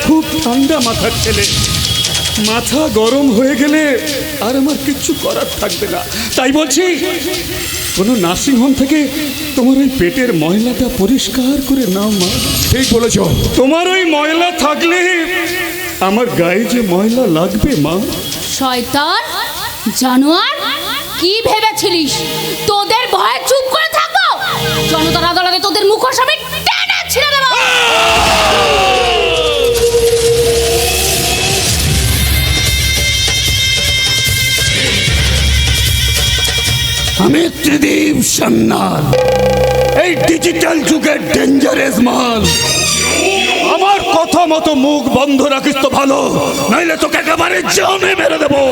খুব ঠান্ডা মাথার ছেলে। মাথা গরম হয়ে গেলে আর আমার কিচ্ছু করার থাকবে না। তাই বলছি, কোনো নার্সিংহোম থেকে তোমার ওই পেটের ময়লাটা পরিষ্কার করে নাও মা। ঠিক বলেছ। তোমার ওই ময়লা থাকলে আমার গায়ে যে ময়লা লাগবে মা। শয়তান জানোয়ার, কি ভেবেছিলিস তোদের ভয়ে চুপ করে থাকবো? জনতার আদালতে তোদের মুখোশ আমি টেনে ছিঁড়ে দেব। আমি ত্রিদীপ সান্যাল, এই ডিজিটাল যুগের ডেঞ্জারাস মাল। আমার কথা মতো মুখ বন্ধ রাখিস তো ভালো, নাইলে তোকে একেবারে জানে মেরে দেবো।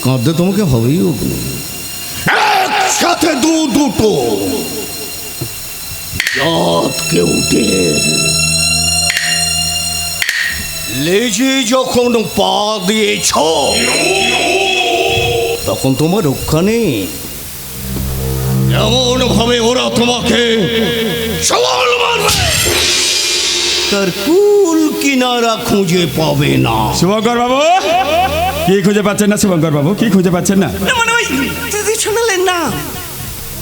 কাঁদতে তোমাকে হবেই। একসাথে দুটো জাতকে উঠে লেজে যখন পা দিয়েছ তখন তোমার রক্ষা নেই। এমন ভাবে ওরা তোমাকে সওয়াল মারবে, তার কুল কিনারা খুঁজে পাবে না। শুভঙ্কর বাবু, কি খুঁজে পাচ্ছেন না? শুভঙ্কর বাবু, কি খুঁজে পাচ্ছেন না? মানে ওই ট্রেডিশনালের না,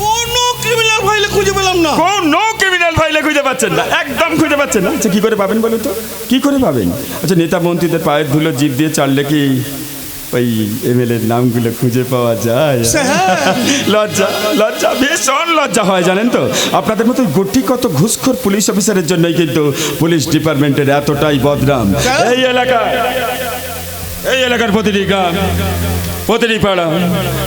কোনো ক্রিমিনাল ফাইলে খুঁজে পেলাম না। কোনো ক্রিমিনাল ফাইলে খুঁজে পাচ্ছেন না? একদম খুঁজে পাচ্ছেন না? আচ্ছা, কি করে পাবেন বলুন তো, কি করে পাবেন? আচ্ছা, নেতা মন্ত্রীদের পায়ের ধুলো জিভ দিয়ে চাললে কি ওই এমএলএর নামগুলো খুঁজে পাওয়া যায়? লজ্জা, লজ্জা, ভীষণ লজ্জা হয় জানেন তো। আপনাদের মতো গুটি কত ঘুষখোর পুলিশ অফিসারের জন্যই কিন্তু পুলিশ ডিপার্টমেন্টের এতটাই বদনাম। এই এলাকার প্রতিটি গ্রাম, প্রতিটি পাড়া,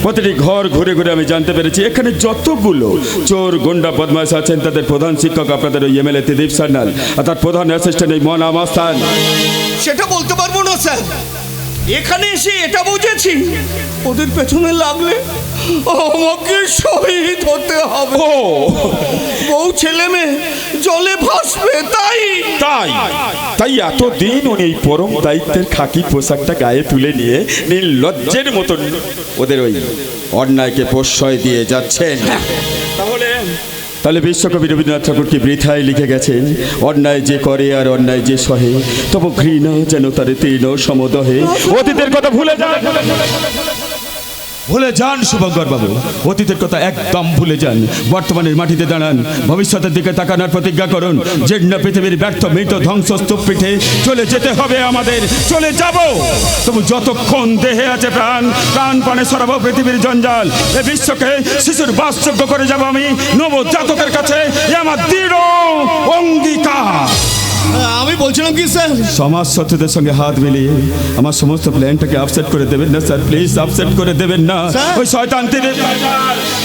প্রতিটি ঘর ঘুরে ঘুরে আমি জানতে পেরেছি এখানে যতগুলো চোর গুন্ডা বদমাশ আছেন তাদের প্রধান শিক্ষক আপনাদের ওই এমএলএ ত্রিদীপ সান্যাল, আর তার প্রধান অ্যাসিস্ট্যান্ট এই মন আমাস্তান। সেটা বলতে পারবো না স্যার, এখানে এসে এটা বুঝেছি ওদের পেছনে লাগলে আমাকে শহীদ হতে হবে। বউ ছেলে মেয়ে জলে ভাসবে। তাই তাই তাই এতদিন উনি এই পরম দায়িত্বের খাকি পোশাকটা গায়ে তুলে নিয়ে নির্লজ্জের মতন ওদের ওই অন্যায়কে প্রশ্রয় দিয়ে যাচ্ছেন। তাহলে বিশ্বকবি রবীন্দ্রনাথ ঠাকুর কি বৃথায় লিখে গেছেন, অন্যায় যে করে আর অন্যায় যে সহে তবু ঘৃণা যেন তার তৃণ সমদহে। অতীতের কথা ভুলে যান, ভুলে যান শুভঙ্কর বাবু, অতীতের কথা একদম ভুলে যান। বর্তমানের মাটিতে দাঁড়ান, ভবিষ্যতের দিকে তাকানোর প্রতিজ্ঞা করুন। জীর্ণ পৃথিবীর ব্যর্থ মৃত ধ্বংসস্তূপ পিঠে চলে যেতে হবে আমাদের, চলে যাব। তবু যতক্ষণ দেহে আছে প্রাণ, প্রাণপণে সরাবো পৃথিবীর জঞ্জাল। এ বিশ্বকে শিশুর বাসযোগ্য করে যাব আমি নবজাতকের কাছে, এ আমার দৃঢ় অঙ্গীকার। আমি বলছিলাম কি স্যার, সমাজ শত্রুদের সঙ্গে হাত মিলিয়ে আমার সমস্ত প্ল্যানটাকে আপসেট করে দেবেন না স্যার, প্লিজ আপসেট করে দেবেন না। ওই শয়তান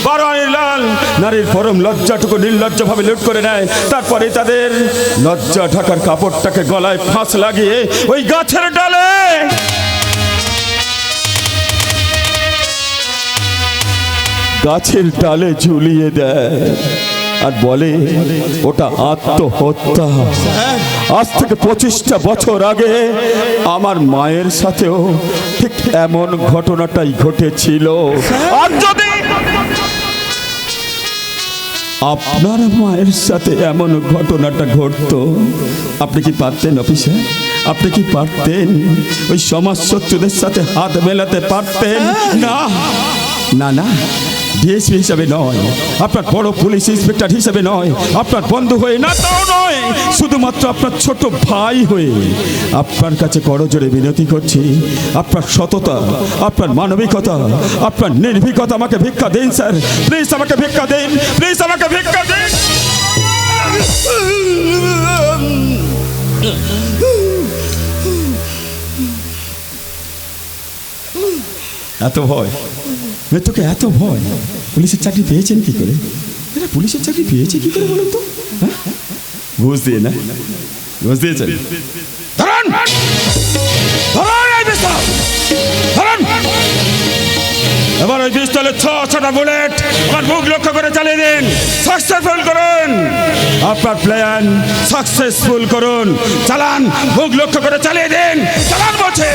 বারোয়ারি লাল নারীর পরম লজ্জাটুকু নির্লজ্জভাবে লুট করে নেয়, তারপরে তাদের লজ্জা ঢাকার কাপড়টাকে গলায় ফাঁস লাগিয়ে ওই গাছের ডালে ঝুলিয়ে দেয় আর বলে ওটা আত্মহত্যা। আজ থেকে 25টা বছর আগে আমার মায়ের সাথেও ঠিক এমন ঘটনাটাই ঘটেছিল। আর যদি আপনার মায়ের সাথে এমন ঘটনাটা ঘটতো, আপনি কি পারতেন অফিসার? আপনি কি পারতেন ওই সমাজ শত্রুদের সাথে হাত মেলাতে পারতেন? না না না, ডিএসপি হিসাবে নয়, আপনার বড় পুলিশ ইন্সপেক্টর হিসাবে নয়, আপনার বন্ধু হয়ে না তাও নয়, শুধুমাত্র আপনার ছোট ভাই হয়ে আপনার কাছে করজোড়ে বিনতি করছি, আপনার সততা, আপনার মানবিকতা, আপনার নির্ভীকতা আমাকে ভিক্ষা দিন স্যার, প্লিজ আমাকে ভিক্ষা দিন, প্লিজ আমাকে ভিক্ষা দিন। এত ভয়, তোকে এত ভয়? পুলিশের চাকরি পেয়েছেন কি করে? এরা পুলিশের চাকরি পেয়েছে কি করে বলুন তো? ঘুষ দিয়ে না? ঘুষ দিয়েছেন? ধরুন ধরুন, এবার ওই পিস্তলের 6টা বুলেট আমার মুখ লক্ষ্য করে চালিয়ে দিন, সাকসেসফুল করুন। আপনার প্ল্যান সাকসেসফুল করুন। চালান, মুখ লক্ষ্য করে চালিয়ে দিন। চালান বলছে।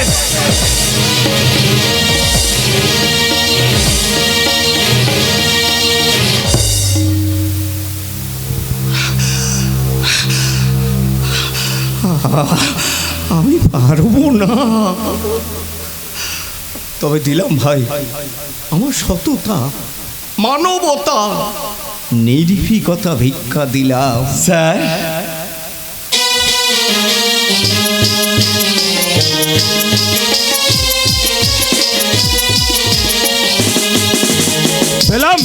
আমি পারবো না। তবে দিলাম ভাই আমার সততা, মানবতা, নির্ভীকতা ভিক্ষা দিলাম। স্যার, পেলাম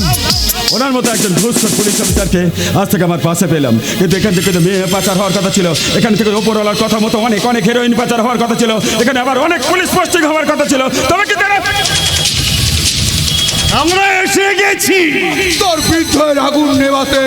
ওনার মতো একজন ঘুষখোর পুলিশ অফিসারকে আজ থেকে আমার পাশে পেলাম। কিন্তু এখান থেকে তো মেয়ে পাচার হওয়ার কথা ছিল, এখান থেকে ওপরওয়ালার কথা মতো অনেক অনেক হেরোইন পাচার হওয়ার কথা ছিল, এখানে আবার অনেক পুলিশ পোস্টিং হওয়ার কথা ছিল। তবে কি তারা আমরা এসে গেছি তোর বিদ্রোহের আগুন নেভাতে।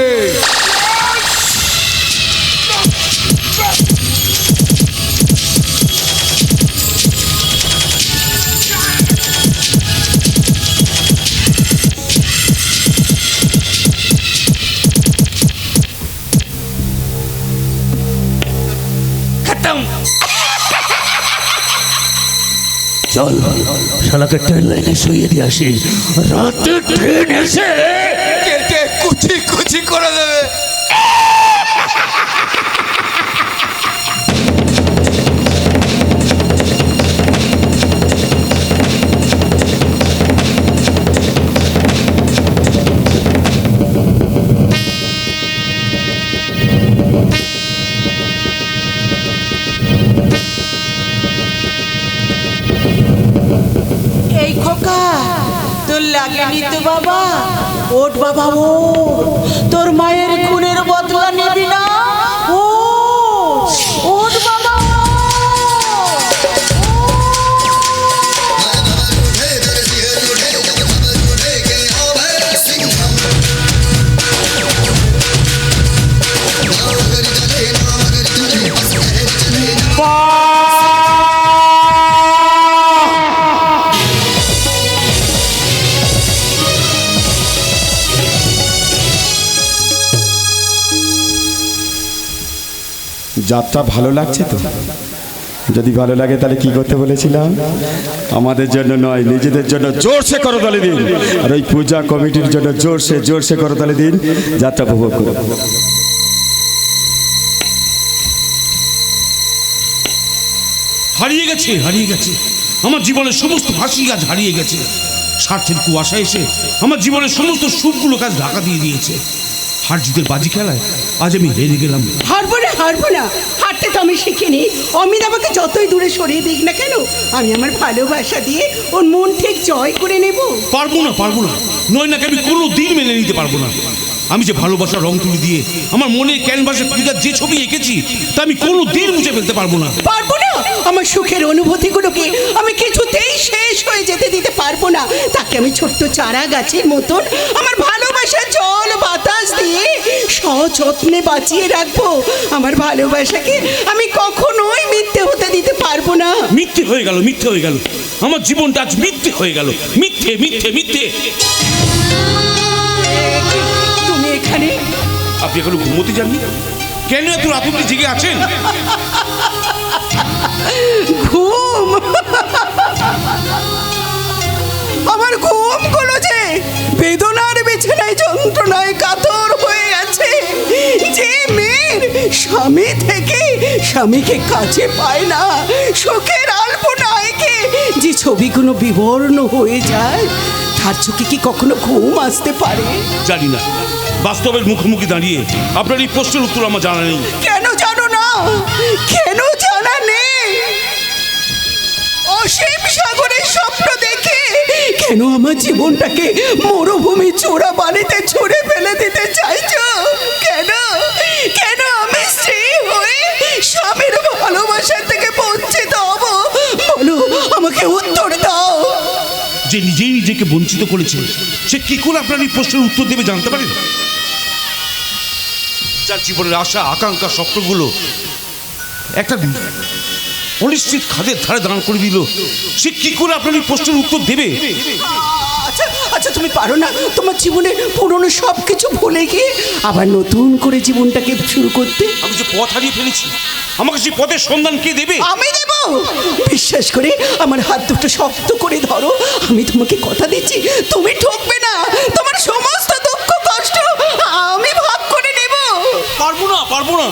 চল শালাকে ট্রেন লাইনে শুয়ে দিয়ে আসি, রাতে ট্রেন এসে কেটে কুচি কুচি করে দেবে। এই খোকা তোর লাগেনি তো বাবা? ওঠ বাবা ও, তোর মায়ের খুনের বদলা নিবি না? ও ওঠ বাবা ও। যাত্রা ভালো লাগছে তো? যদি ভালো লাগে তাহলে কি করতে বলেছিলাম? আমাদের জন্য নয়, নিজেদের জন্য জোরসে করতালি দিন, আর ওই পূজা কমিটির জন্য জোরসে জোরসে করতালি দিন। যাত্রা উপভোগ করুন। হারিয়ে গেছে, হারিয়ে গেছে আমার জীবনের সমস্ত হাসি আজ হারিয়ে গেছে। স্বার্থের কুয়াশা এসে আমার জীবনের সমস্ত সুখগুলো কাজ ঢাকা দিয়ে দিয়েছে। হার জিতের বাজি খেলায় আজ আমি হেরে গেলাম। হারবো না, হারতে তো আমি শিখিনি। অমিত আমাকে যতই দূরে সরিয়ে দিক না কেন, আমি আমার ভালোবাসা দিয়ে ওর মন ঠিক জয় করে নেব। পারবো না, নয়নাকে আমি কোনো দিন মেনে নিতে পারবো না। আমি যে ভালোবাসার রং তুলি দিয়ে আমার মনের ক্যানভাসে পূজার যে ছবি এঁকেছি তা আমি কোনো দিন মুছে ফেলতে পারবো না। আমার সুখের অনুভূতিগুলোকে আমি কিছুতেই শেষ হয়ে যেতে দিতে পারবো না। তাকে আমি ছোট্ট চারা গাছের মতন আমার ভালোবাসা জল বাতাস দিয়ে সযত্নে বাঁচিয়ে রাখবো। আমার ভালোবাসাকে আমি কখনোই মিথ্যে হতে দিতে পারবো না। মিথ্যে হয়ে গেল আমার জীবনটা আজ মিথ্যে হয়ে গেল। মিথ্যে। তুমি এখানে? আপনি এখনো ঘুমোতে যাননি? কেন এত রাত অবধি জেগে আছেন? ঘুম? আমার ঘুম গুলো যে বেদনার বিছানায় যন্ত্রণায় কাতর হয়ে আছে। যে মেয়ের স্বামী থেকে স্বামীকে কাছে পায় না, সুখের আলপনা এঁকে যে ছবিগুলো বিবর্ণ হয়ে যায়, তার চোখে কি কখনো ঘুম আসতে পারে? জানি না। বাস্তবের মুখোমুখি দাঁড়িয়ে আপনার এই প্রশ্নের উত্তর আমার জানা নেই। কেন জানো না? কেন জানা নেই? অসীম সাগরের স্বপ্ন দেখে কেন আমার জীবনটাকে মরুভূমি চূড়া বালিতে ছুঁড়ে ফেলে দিতে চাইছো? কেন আমি স্ত্রী হয়ে স্বামীর ভালোবাসা থেকে বঞ্চিত হব? বলো, আমাকে উত্তর দাও। যে নিজেই নিজেকে বঞ্চিত করেছে সে কি করে আপনার এই প্রশ্নের উত্তর দেবে জানতে পারেন? যার জীবনের আশা আকাঙ্ক্ষা স্বপ্নগুলো একটা অনিশ্চিত খাদের ধারে দাঁড় করে দিল, সে কি করে আপনার এই প্রশ্নের উত্তর দেবে? আচ্ছা তুমি পারো না তোমার জীবনের পুরনো সব কিছু ভুলে গিয়ে আবার নতুন করে জীবনটাকে শুরু করতে? আমি যে পথ হারিয়ে ফেলেছি, আমাকে সেই পথের সন্ধান কে দেবে? আমি দেব। বিশ্বাস করে আমার হাত দুটো শক্ত করে ধরো, আমি তোমাকে কথা দিচ্ছি তুমি ঠকবে না। তোমার সমস্ত দুঃখ কষ্ট আমি ভাগ করে নেব। পারবো না, পারবো না।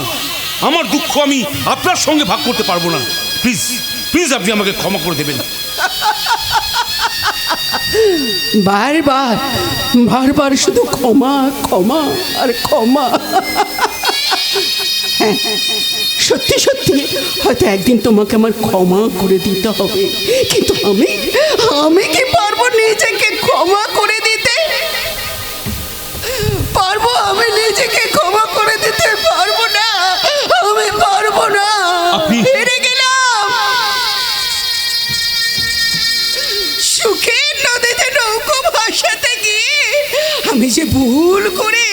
আমার দুঃখ আমি আপনার সঙ্গে ভাগ করতে পারবো না। প্লিজ প্লিজ আপনি আমাকে ক্ষমা করে দেবেন। বারবার বারবার শুধু ক্ষমা ক্ষমা আর ক্ষমা। হ্যাঁ, সত্যি সত্যি হয়তো একদিন তোমাকে আমার ক্ষমা করে দিতে হবে, কিন্তু আমি কি পারবো নিজেকে ক্ষমা করে দিতে? পারবো? আমি নিজেকে ক্ষমা করে দিতে পারবো না, আমি পারবো না। হেরে গেলাম। সুখের নদীতে নৌকো ভাসাতে গিয়ে আমি যে ভুল করে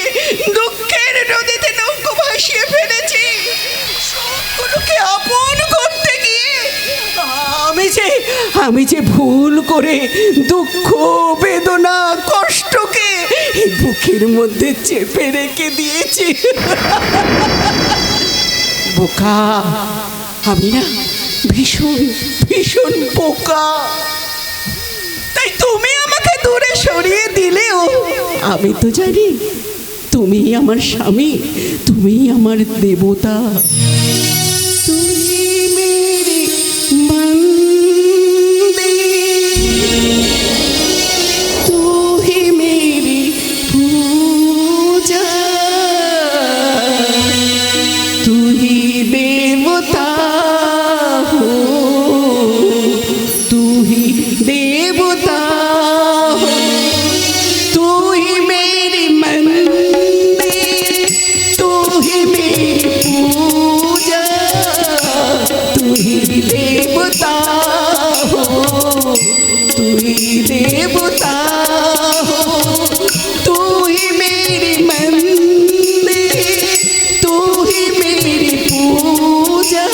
দুঃখের নদীতে নৌকো ভাসিয়ে ফেলেছি। সুখগুলোকে আপন করতে গিয়ে আমি যে ভুল করে দুঃখ বেদনা কষ্টকে এই বুকের মধ্যে চেপে রেখে দিয়েছি। বোকা আমি না, ভীষণ ভীষণ বোকা। তাই তুমি আমাকে দূরে সরিয়ে দিলেও আমি তো জানি তুমি আমার স্বামী, তুমি আমার দেবতা। তুমি মেরে মন্দির, তুই মেরি পূজা, তুই দেবতা हो, তুই দেবতা हो, তুই মেরি মন্দির, তুই মেরি পূজা, তুই দেবতা हो, তুই দেবতা हो, তুই মেরি মন্দির, তুই মেরি পূজা,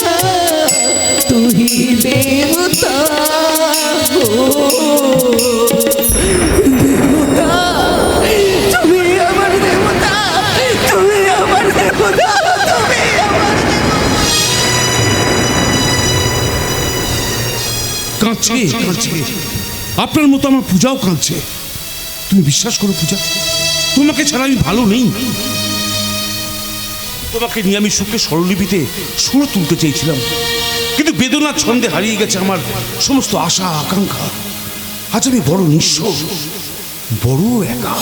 তুই দেবতা हो। দেবতা, তুমি আমার দেবতা, তুমি আমার দেবতা, তুমি আমার কাঁদছে কাঁদছে, আপনার মতো আমার পূজাও কাঁদছে। তুমি বিশ্বাস করো পূজা, তোমাকে ছাড়া আমি ভালো নেই। তোমাকে নিয়ে আমি সুখে স্বরলিপিতে সুর তুলতে চেয়েছিলাম, কিন্তু বেদনার ছন্দে হারিয়ে গেছে আমার সমস্ত আশা আকাঙ্ক্ষা। আজ আমি বড় নিঃস্ব, বড় একা।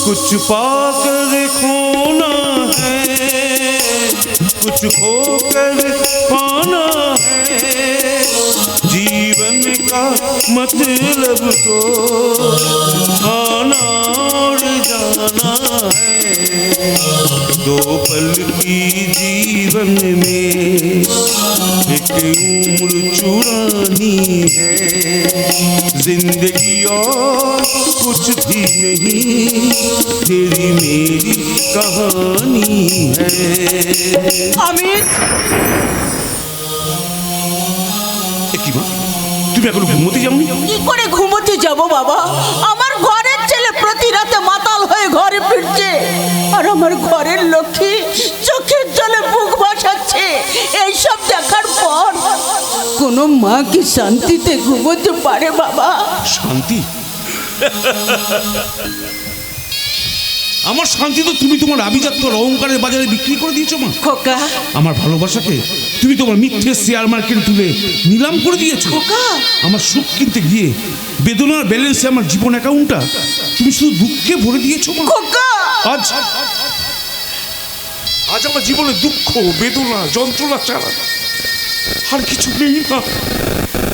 কুছ পাকর খোনা হ্যায়, কুছ খোকর পানা হ্যায়, जीवन का मतलब तो आना और जाना है। दो पल की जीवन में एक उम्र चुरानी है। जिंदगी और कुछ भी नहीं, तेरी मेरी कहानी है। अमित, কি মা, তুমি এখন ঘুমোতে যাওনি? কি করে ঘুমোতে যাব বাবা? আমার ঘরের ছেলে প্রতি রাতে মাতাল হয়ে ঘরে ফিরছে, আর আমার ঘরের লক্ষ্মী চোখের জলে বুক ভাসাচ্ছে। এইসব দেখার পর কোনো মা কি শান্তিতে ঘুমোতে পারে বাবা? শান্তি? আমার শান্তি তো তুমি তোমার আভিজাত্য অহংকারের বাজারে বিক্রি করে দিয়েছো মা। খোকা, আমার ভালোবাসাকে তুমি তোমার মিথ্যে শেয়ার মার্কেটে তুলে নিলাম করে দিয়েছো। খোকা, আমার সুখ কিনতে গিয়ে বেদনার ব্যালেন্সে আমার জীবন অ্যাকাউন্টটা তুমি শুধু দুঃখে ভরে দিয়েছো মা। খোকা, আজ আজ আমার জীবনে দুঃখ বেদনা যন্ত্রণা ছাড়া আর কিছু নেই না,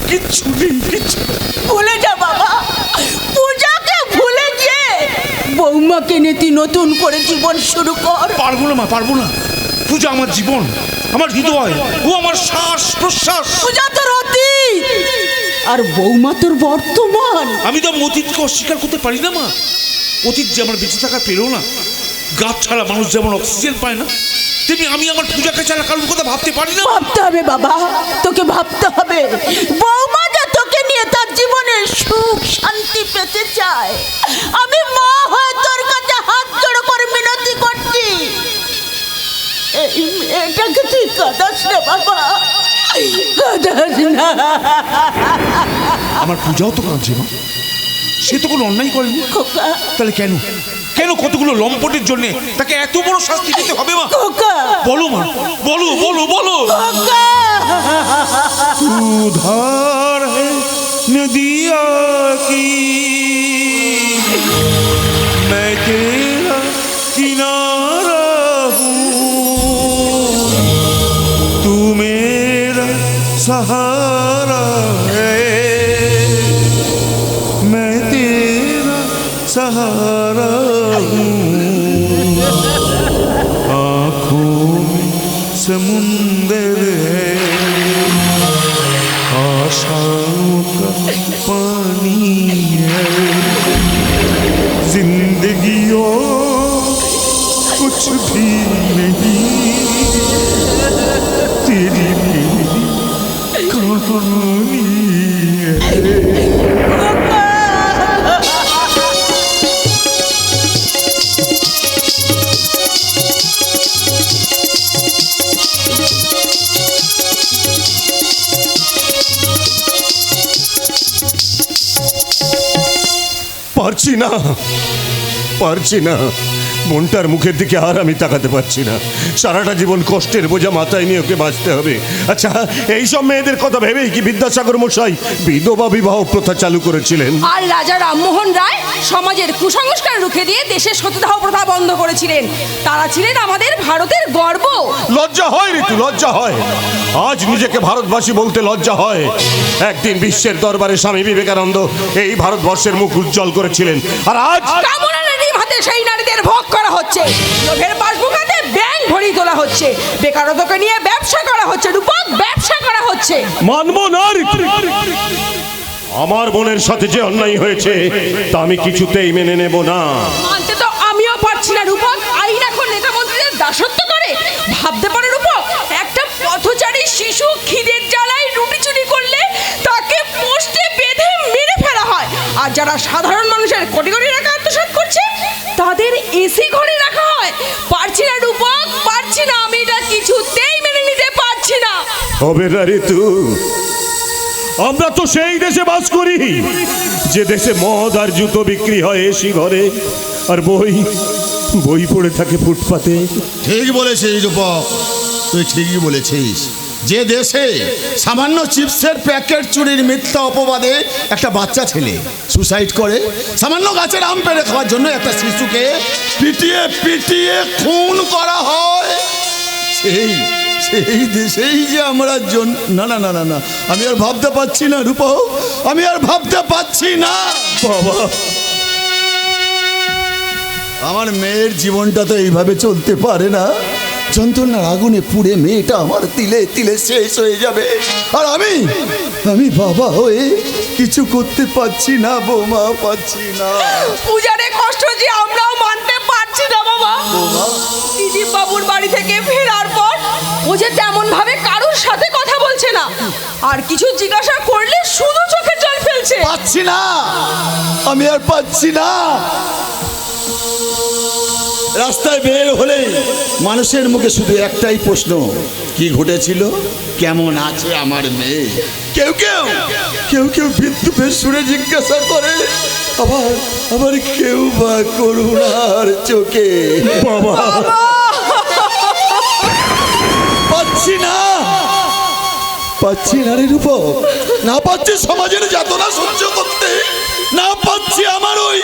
কিচ্ছু নেই, কিচ্ছু নেই। ভুলে যা বাবা, পূজাকে ভুলে গিয়ে বৌমাকে নিয়ে তুই নতুন করে জীবন শুরু কর। পারবো না মা, পারবো না। পূজা আমার জীবন, আমার হৃদয়, ও আমার শ্বাস প্রশ্বাস। পূজা তোর অতীত আর বৌমা তোর বর্তমান। আমি তো অতীতকে অস্বীকার করতে পারি না মা। অতীত যে আমার বেঁচে থাকার প্রেরণা, গাছ ছাড়া মানুষ যেমন অক্সিজেন পায় না, তেমনি আমি আমার পূজাকে ছাড়া কারোর কথা ভাবতে পারি না। ভাবতে হবে বাবা, তোকে ভাবতে হবে। বৌমা যা তোকে নিয়ে তার জীবনে সুখ শান্তি পেতে চায়, আমি মা হয়ে তোর কাছে হাত জোড়ো করে মিনতি করছি, এই মেয়েটাকে তুই কাঁদাস না বাবা, কাঁদাস না। আমার পূজাও তো কাঁদছে মা, সে তো কোনো অন্যায় করেনি। খোকা, তাহলে কেন কেন কতগুলো লম্পটের জন্য তাকে এত বড় শাস্তি দিতে হবে মা? খোকা, বলো মা, বলো বলো বলো। খোকা। उधार है नदिया की, मैं तेरा किनारा हूँ, तू मेरा सहारा है, मैं तेरा सहारा हूँ, आँखों में समुंदर है, आशाओं का पानी है, जिंदगी और कुछ भी नहीं, तेरी मेरी कहानी है। পারছি না মনটার মুখের দিকে আর আমি তাকাতে পারছি না। সারাটা জীবন কষ্টের বোঝা মাথায় নিয়ে ওকে বাঁচতে হবে। আচ্ছা, এইসব মেয়েদের কথা ভেবেই কি বিদ্যাসাগর মশাই বিধবা বিবাহ প্রথা চালু করেছিলেন? আর রাজা রামমোহন রায় সমাজের কুসংস্কার রুখে দিয়ে দেশের সতীদাহ প্রথা বন্ধ করেছিলেন। তারা ছিলেন আমাদের ভারতের গর্ব। লজ্জা হয় ঋতু, লজ্জা হয়। আজ নিজেকে ভারতবাসী বলতে লজ্জা হয়। একদিন বিশ্বের দরবারে স্বামী বিবেকানন্দ এই ভারতবর্ষের মুখ উজ্জ্বল করেছিলেন, আর আজ কামনার হাতে সেই নারীদের ভোগ করা হচ্ছে, লোভের পাসবুক হাতে ব্যাংক ভরিয়ে তোলা হচ্ছে, বেকারত্বকে নিয়ে ব্যবসা করা হচ্ছে, রূপক ব্যবসা করা হচ্ছে। মানব না ঋতু। আমার বোনের সাথে যে অন্যায় হয়েছে তা আমি কিছুতেই মেনে নেব না। মানতে তো আমিও পারছি না রূপক। আইন এখন নেতা মন্ত্রীদের দাসত্ব করে। ভাবতে পারে রূপক, একটা পথচারী শিশু খিদের জ্বালায় রুটি চুরি করলে তাকে পোস্টে বেঁধে মেরে ফেলা হয়, আর যারা সাধারণ মানুষের কোটি কোটি টাকা আত্মসাৎ করছে তাদের এসি ঘরে রাখা হয়। পারছি না রূপক, পারছি না। আমি এটা কিছুতেই মেনে নিতে পারছি না। হবে না ঋতু। আমরা তো সেই দেশে বাস করি যে দেশে মদ আর জুতো বিক্রি হয় এসি ঘরে, আর বই পড়ে থাকে ফুটপাতে। ঠিক বলেছিস রূপক, তুই ঠিকই বলেছিস। যে দেশে সামান্য চিপসের প্যাকেট চুরির মিথ্যা অপবাদে একটা বাচ্চা ছেলে সুসাইড করে, সামান্য গাছের আম পেড়ে খাওয়ার জন্য একটা শিশুকে পিটিয়ে পিটিয়ে খুন করা হয়, সেই দেশেই যে আমরা না না না না না, আমি আর ভাবতে পারছি না রূপক, আমি আর ভাবতে পারছি না। বাবা, আমার মেয়ের জীবনটা তো এইভাবে চলতে পারে না। যন্ত্রণার আগুনে পুড়ে মেয়েটা আমার তিলে তিলে শেষ হয়ে যাবে, আর আমি বাবা হয়ে কিছু করতে পারছি না বৌমা, পারছি না। পূজারে কষ্ট যে আমরাও মানতে পারছি না বাবা। দিদি বাবুর বাড়ি থেকে ফেরার পর ও যে তেমন ভাবে কারোর সাথে কথা বলছে না, আর কিছু জিজ্ঞাসা করলে শুধু চোখে জল ফেলছে। পাচ্ছি না, আমি আর পাচ্ছি না। রাস্তায় বের হলে মানুষের মুখে শুধু একটাই প্রশ্ন, কি ঘটেছিল, কেমন আছে আমার মেয়ে। কেউ কেউ বিদ্যুতের সুরে জিজ্ঞাসা করে, আবার কেউ বা করুণার চোখে। বাবা, পাচ্ছি না রে রূপক, না পাচ্ছি সমাজের যাতনা সহ্য করতে, না পাচ্ছি আমার ওই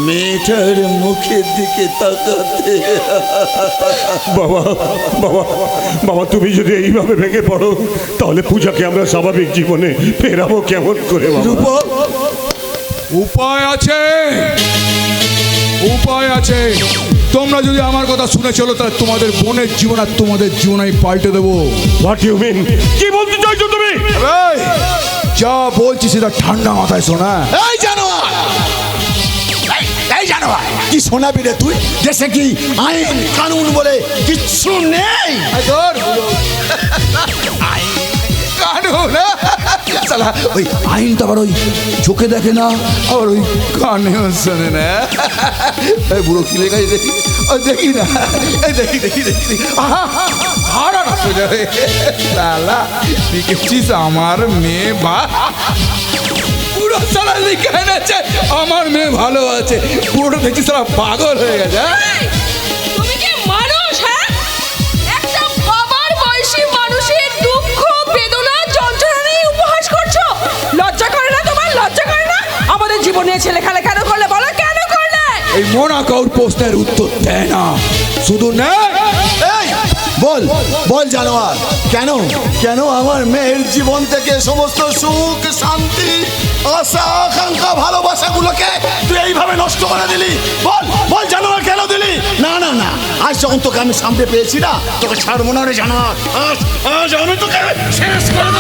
মেয়েটার মুখের দিকে তাকাতে। বাবা বাবা বাবা, তুমি যদি এইভাবে ভেঙে পড়ো তাহলে পূজাকে আমরা স্বাভাবিক জীবনে ফেরাবো কেমন করে? রূপক, উপায় আছে, উপায় আছে। তোমরা যদি আমার কথা শুনে চলো তাহলে তোমাদের বোনের জীবন আর তোমাদের জীবন আমি পাল্টে দেবো। What you mean? কি বলতে চাইছো তুমি? যা বলছি সেটা ঠান্ডা মাথায় শোনা। এই জানোয়ার, এই জানোয়ার, কি শোনাবি রে তুই? দেশে কি আইন কানুন বলে কিচ্ছু নেই? কানুন সালা ওই আইন তো আবার ওই চোখে দেখে না, আবার ওই কানেও শোনে না। এই বুড়ো কি লেখা দেখি, ওই দেখি না, এই দেখি দেখি দেখি হারা না সোজা রে সালা লিখেছিস আমার মেয়ে বা পুরো সালা লিখে এনেছে আমার মেয়ে ভালো আছে, পুরোটা দেখছি সালা পাগল হয়ে গেছে। তুমি কি মানুষ? হ্যাঁ, একটা বাবার বয়সী মানুষের দুঃখ বেদনা যন্ত্রণা নিয়ে উপহাস করছো। লজ্জা করে না তোমার? লজ্জা করে না? আমাদের জীবনে ছেলে খেলা কেন করলে বলো, কেন করলে? এই মোনা কাউর প্রশ্নের উত্তর দেয় না, শুধু নেয়। এই বল বল জানোয়ার, কেন কেন আমার মেয়ের জীবন থেকে সমস্ত সুখ শান্তি আশা আকাঙ্ক্ষা ভালোবাসাগুলোকে তুই এইভাবে নষ্ট করে দিলি? বল বল জানোয়ার, কেন দিলি? না না না, আজ যখন তোকে আমি সামনে পেয়েছি না, তোকে ছাড়বো না রে জানোয়ার। আজ আজ আমি তোকে শেষ করে দেবো।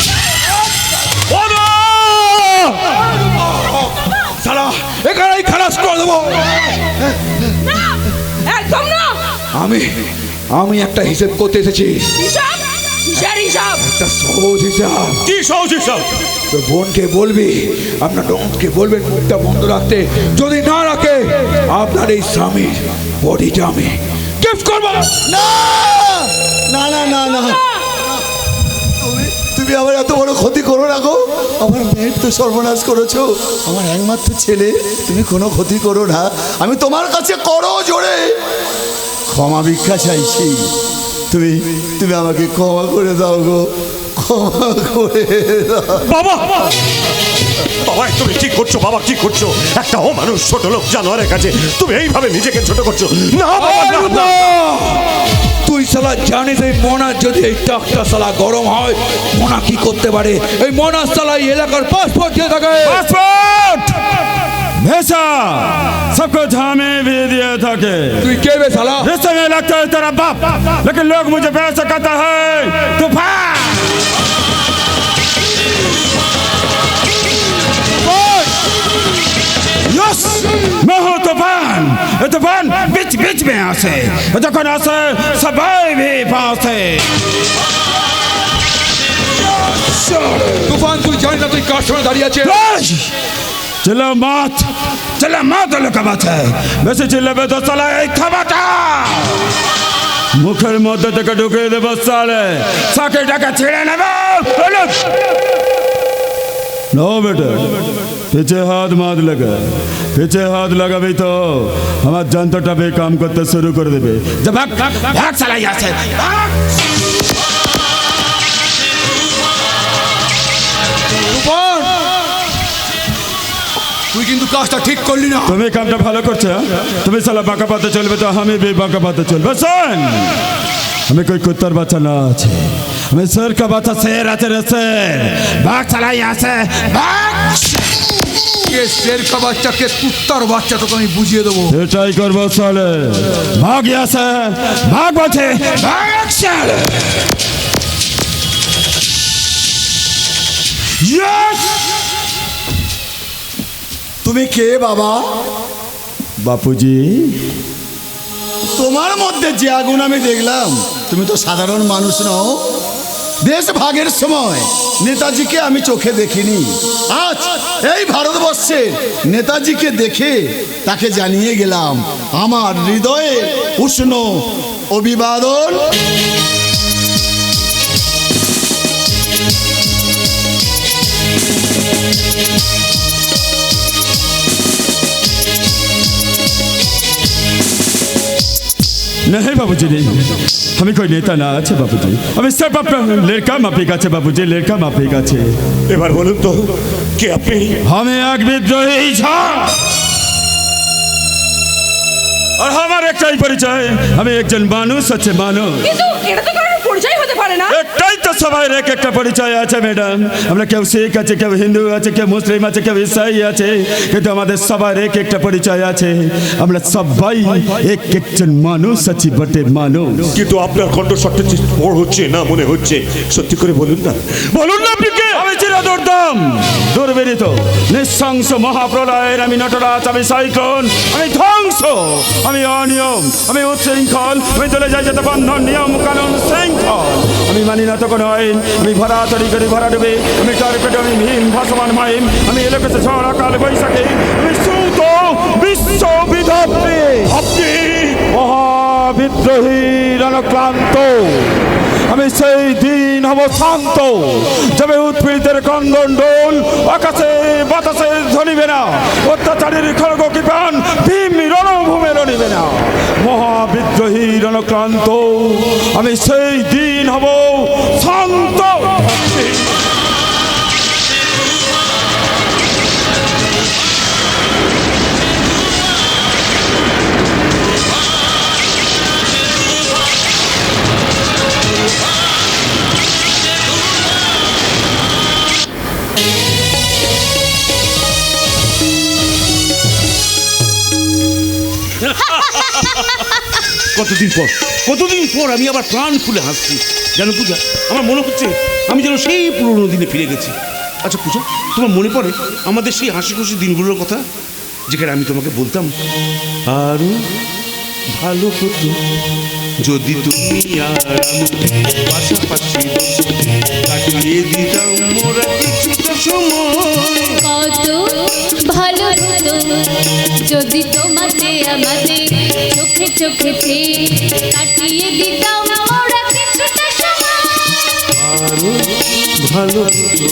সালা এখানেই খালাস করে দেবো। না, একদম না। আমি একটা হিসেব করতে এসেছি। হিসাব? কিসের হিসাব? একটা সহজ হিসাব। কি সহজ হিসাব? তোর বোনকে বলবি, আপনার ডনকে বলবেন মুখটা বন্ধ রাখতে, যদি না রাখে আপনার এই স্বামীর বডিটা আমি গিফট করবো। না না না না না, তুমি আমার এত বড় ক্ষতি করো না গো। আমার মেয়ের তো সর্বনাশ করেছো, আমার একমাত্র ছেলে, তুমি কোনো ক্ষতি করো না। আমি তোমার কাছে করো জোরে ক্ষমা ভিক্ষা চাইছি, তুমি তুমি আমাকে ক্ষমা করে দাও গো, ক্ষমা করে দাও। বাবা বাবা তুমি কি করছো? বাবা কি করছো? একটা মানুষ ছোট লোক জানোয়ারের কাছে তুমি এইভাবে নিজেকে ছোট করছো। না বাবা না, না। তুই সালা জানিস এই মোনা যদি এই টাকটা সালা গরম হয়, মোনা কি করতে পারে? এই মোনা সালা এই এলাকার পাসপোর্ট দিয়ে থাকে। पासपोर्ट भेजा सब कुछ हमें भी दिए थके। তুই কে বে সালা? रिश्ते में लगता है तेरा बाप, लेकिन लोग मुझे पैसा कहता है तूफान। यस मैं हूँ तूफान। ये तूफान बीच बीच में आसे, जखन आसे सबाई भी पासे। তুফান তুই জানি না তুই কার সামনে দাঁড়িয়ে আছে? चिल्ला मत लोका बात है, वैसे चिल्लाबे तो साला एक खाबाटा मुखेर मध्य থেকে ঢুকিয়ে দেব साले, साके টাকা ছিঁড়ে নেব। नो बेटा पीछे हाथ मत लगा, पीछे हाथ लगाबी तो আমার যন্ত্রটা বে কাম করতে শুরু করে দেবে। जब भाग भाग साला यहाँ से भाग। তুফান তুই কিন্তু কাজটা ঠিক করলি না। তুমি কামটা ভালো করছো, তুমি সালা বাঁকা পাতে চলবে তো আমি भी বাঁকা পাতে চলবে। শোন, আমি कोई कुत्तर बच्चा ना আছে, আমি शेर का बच्चा, शेर আছে রে शेर। भाग साला यहाँ से भाग। কে শের কা বাচ্চা কে কুত্তার বাচ্চা তোকে আমি বুঝিয়ে দেবো। এটাই করবো সালে। ভাগ यहाँ से भाग বলছে, ভাগ সালে। यस তুমি কে বাবা? বাপুজি তোমার মধ্যে যে আগুন আমি দেখলাম, তুমি তো সাধারণ মানুষ নও। দেশ ভাগের সময় নেতাজিকে আমি চোখে দেখিনি, আজ এই ভারতবর্ষে নেতাজিকে দেখে তাকে জানিয়ে গেলাম আমার হৃদয়ে উষ্ণ অভিবাদন। नहीं बाबूजी नहीं, हमें कोई नेता ना আছে বাবুজি, আমি সব আপনার লড়কা মাপি কাছে বাবুজি, লড়কা মাপি কাছে। এবার বলুন তো কে আপনি? আমি এক বিদ্রোহী ঝড়, আর আমার একটাই পরিচয়, আমি একজন মানুষ আছে মানুষ। কিন্তু এটা তো কারোর পরিচয় হতে পারে না। একটাই তো সবাই এক একটা পরিচয় আছে ম্যাডাম। আমরা কেউ শিখ আছে, কেউ হিন্দু আছে, কেউ মুসলিম আছে, কেউ ইসাই আছে, কিন্তু আমাদের সবার এক একটা পরিচয় আছে। আমরা সবাই এক একজন মানুষ আছি বটে মানুষ। কিন্তু আপনার কণ্ঠস্বরটা যে বড় হচ্ছে না মনে হচ্ছে, সত্যি করে বলুন না, বলুন না আপনি কে? আমি চিরদুর্দম, দুর্বিনীত, নিঃশংস মহাপ্রলয়ের আমি নটরাজ, আমি সাইক্লোন, আমি ধ্বংস, আমি অনিয়ম, আমি উচ্ছৃঙ্খল, আমি চলে যাই যেতে বন্ধন নিয়ম কানুন শৃঙ্খল। আমি মানি না তো কোনো আইন, আমি ভরা তরি করে ভরা দেবে, আমি তার পেটে আমি ভীম ভাসমান মাইম, আমি এলাকাতে ঝড় আকাল বৈশাখী, আমি সুত বিশ্ব বিধত্রী, আপনি মহাবিদ্রোহী রণক্লান্ত। আমি সেই দিন হব শান্ত, যাবে উৎপীড়িতের ক্রন্দন ডোল, আকাশে বাতাসে ধ্বনিবে না, অত্যাচারীর খড়গ কৃপান ভীম রণভূমে রণিবে না। মহাবিদ্রোহী রণক্লান্ত, আমি সেই দিন হব শান্ত। কতদিন পর আমি আবার প্রাণ খুলে হাসছি। জানো পূজা, আমার মনে হচ্ছে আমি যেন সেই পুরোনো দিনে ফিরে গেছি। আচ্ছা পূজা, তোমার মনে পড়ে আমাদের সেই হাসি খুশি দিনগুলোর কথা, যেখানে আমি তোমাকে বলতাম আরো ভালো হতো যদি তুমি আর আমি পাশাপাশি কাটিয়ে দিতাম মোরা কিছুটা সময়। কত ভালো হতো যদি তোমাতে আমাদের চোখে চোখেতে কাটিয়ে দিতাম আমরা কিছুটা সময়। আরো ভালো হতো